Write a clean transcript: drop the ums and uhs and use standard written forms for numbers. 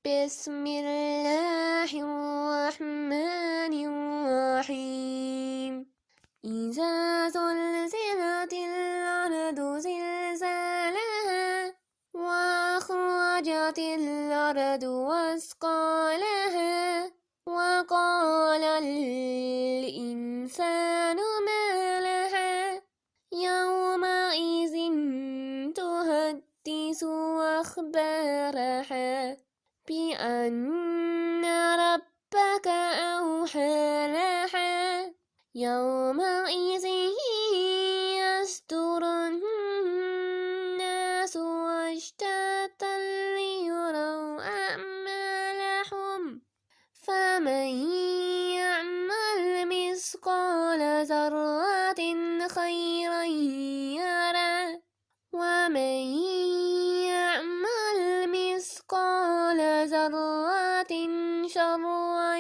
بسم الله الرحمن الرحيم إذا زلزلت الأرض زلزالها وأخرجت الأرض أثقالها وقال الإنسان ما لها يومئذ تحدث أخبارها بأن ربك أوحى لها يومئذ يصدر الناس أشتاتا ليروا أعمالهم فمن يعمل مثقال ذرة خيرا يره ومن يعمل مثقال ذرة شرا